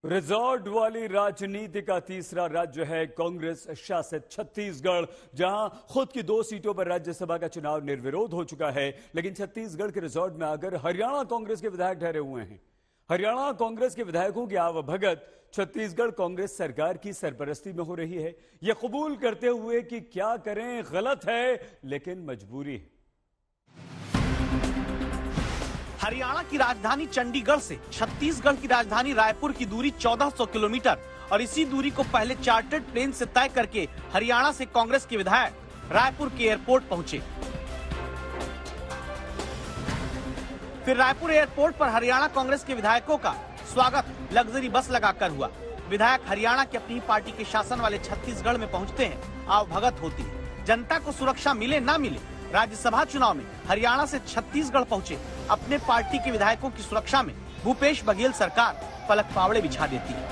Resort वाली राजनीति का तीसरा राज्य है कांग्रेस शासित छत्तीसगढ़, जहां खुद की 2 सीटों पर राज्यसभा का चुनाव निर्विरोध हो चुका है। लेकिन छत्तीसगढ़ के रिजॉर्ट में आकर हरियाणा कांग्रेस के विधायक ठहरे हुए हैं। हरियाणा कांग्रेस के विधायकों की आवभगत छत्तीसगढ़ कांग्रेस सरकार की सरपरस्ती में हो रही है, यह कबूल करते हुए कि क्या करें गलत है लेकिन मजबूरी है। हरियाणा की राजधानी चंडीगढ़ से छत्तीसगढ़ की राजधानी रायपुर की दूरी 1400 किलोमीटर और इसी दूरी को पहले चार्टर्ड प्लेन से तय करके हरियाणा से कांग्रेस के विधायक रायपुर के एयरपोर्ट पहुंचे। फिर रायपुर एयरपोर्ट पर हरियाणा कांग्रेस के विधायकों का स्वागत लग्जरी बस लगाकर हुआ। विधायक हरियाणा की अपनी पार्टी के शासन वाले छत्तीसगढ़ में पहुंचते हैं, आवभगत होती है। जनता को सुरक्षा मिले न मिले, राज्यसभा चुनाव में हरियाणा से छत्तीसगढ़ पहुंचे अपने पार्टी के विधायकों की सुरक्षा में भूपेश बघेल सरकार पलक पावड़े बिछा देती है।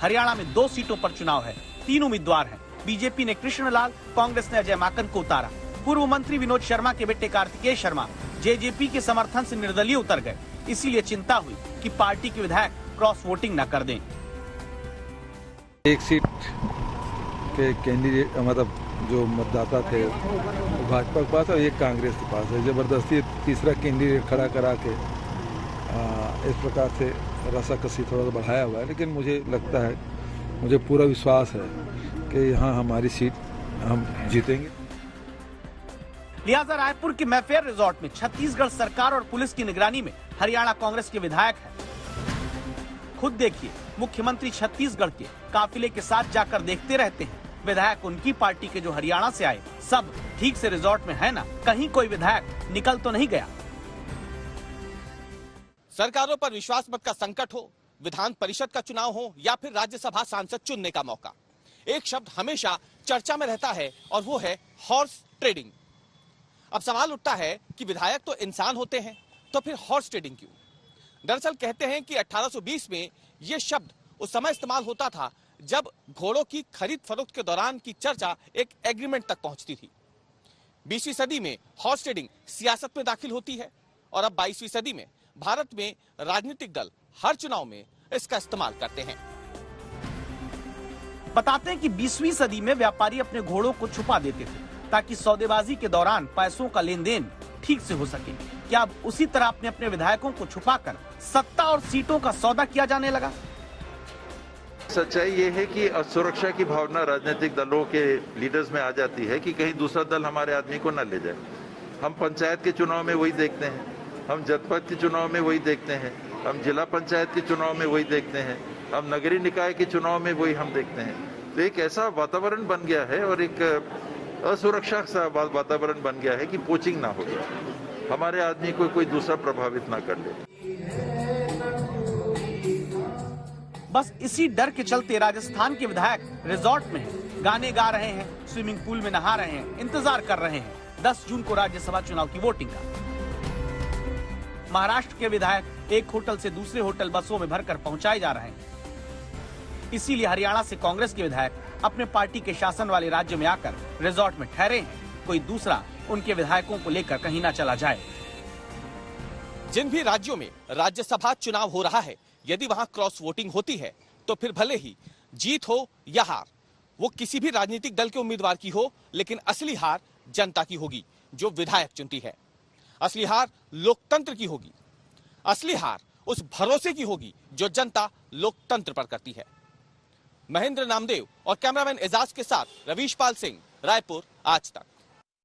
हरियाणा में 2 सीटों पर चुनाव है, 3 उम्मीदवार हैं। बीजेपी ने कृष्णलाल, कांग्रेस ने अजय माकन को उतारा। पूर्व मंत्री विनोद शर्मा के बेटे कार्तिकेय शर्मा जेजेपी के समर्थन से निर्दलीय उतर गए। इसीलिए चिंता हुई कि पार्टी के विधायक क्रॉस वोटिंग न कर दें। एक सीट के कैंडिडेट मतलब जो मतदाता थे वो भाजपा के पास और एक कांग्रेस के पास है। जबरदस्ती तीसरा कैंडिडेट खड़ा करा के इस प्रकार से रसाकसी थोड़ा सा बढ़ाया हुआ है। लेकिन मुझे लगता है, मुझे पूरा विश्वास है कि यहाँ हमारी सीट हम जीतेंगे। लिहाजा रायपुर के मैफेयर रिजॉर्ट में छत्तीसगढ़ सरकार और पुलिस की निगरानी में हरियाणा कांग्रेस के विधायक हैं। खुद देखिए, मुख्यमंत्री छत्तीसगढ़ के काफिले के साथ जाकर देखते रहते हैं। विधायक उनकी पार्टी के जो हरियाणा से आए, सब ठीक से रिजॉर्ट में है ना? कहीं कोई विधायक निकल तो नहीं गया? सरकारों पर विश्वास मत का संकट हो, विधान परिषद का चुनाव हो या फिर राज्यसभा सांसद चुनने का मौका, एक शब्द हमेशा चर्चा में रहता है और वो है हॉर्स ट्रेडिंग। अब सवाल उठता है कि विधायक तो इंसान होते हैं, तो फिर हॉर्स ट्रेडिंग क्यों? दरअसल कहते हैं कि 1820 में यह शब्द उस समय इस्तेमाल होता था जब घोड़ों की खरीद फरोख्त के दौरान की चर्चा एक एग्रीमेंट तक पहुंचती थी। 20वीं सदी में हॉर्स ट्रेडिंग सियासत में दाखिल होती है और अब 22वीं सदी में भारत में राजनीतिक दल हर चुनाव में इसका इस्तेमाल करते हैं। बताते हैं कि 20वीं सदी में व्यापारी अपने घोड़ों को छुपा देते थे ताकि सौदेबाजी के दौरान पैसों का लेन देन ठीक से हो सके। क्या अब उसी तरह अपने विधायकों को छुपाकर सत्ता और सीटों का सौदा किया जाने लगा? सच्चाई ये है कि असुरक्षा की भावना राजनीतिक दलों के लीडर्स में आ जाती है कि कहीं दूसरा दल हमारे आदमी को न ले जाए। हम पंचायत के चुनाव में वही देखते हैं, हम जनपद के चुनाव में वही देखते हैं, हम जिला पंचायत के चुनाव में वही देखते हैं, हम नगरीय निकाय के चुनाव में वही हम देखते हैं। तो एक ऐसा वातावरण बन गया है और एक असुरक्षा सा वातावरण बन गया है कि पोचिंग ना हो, हमारे आदमी को कोई दूसरा प्रभावित ना कर ले। बस इसी डर के चलते राजस्थान के विधायक रिजॉर्ट में हैं, गाने गा रहे हैं, स्विमिंग पूल में नहा रहे हैं, इंतजार कर रहे हैं 10 जून को राज्यसभा चुनाव की वोटिंग का। महाराष्ट्र के विधायक एक होटल से दूसरे होटल बसों में भरकर पहुंचाए जा रहे हैं। इसीलिए हरियाणा से कांग्रेस के विधायक अपने पार्टी के शासन वाले राज्य में आकर रिजॉर्ट में ठहरे हैं, कोई दूसरा उनके विधायकों को लेकर कहीं ना चला जाए। जिन भी राज्यों में राज्यसभा चुनाव हो रहा है, यदि वहां क्रॉस वोटिंग होती है तो फिर भले ही जीत हो या हार वो किसी भी राजनीतिक दल के उम्मीदवार की हो, लेकिन असली हार जनता की होगी जो विधायक चुनती है। असली हार लोकतंत्र की होगी, असली हार उस भरोसे की होगी जो जनता लोकतंत्र पर करती है। महेंद्र नामदेव और कैमरामैन एजाज के साथ रवीश पाल सिंह, रायपुर, आज तक।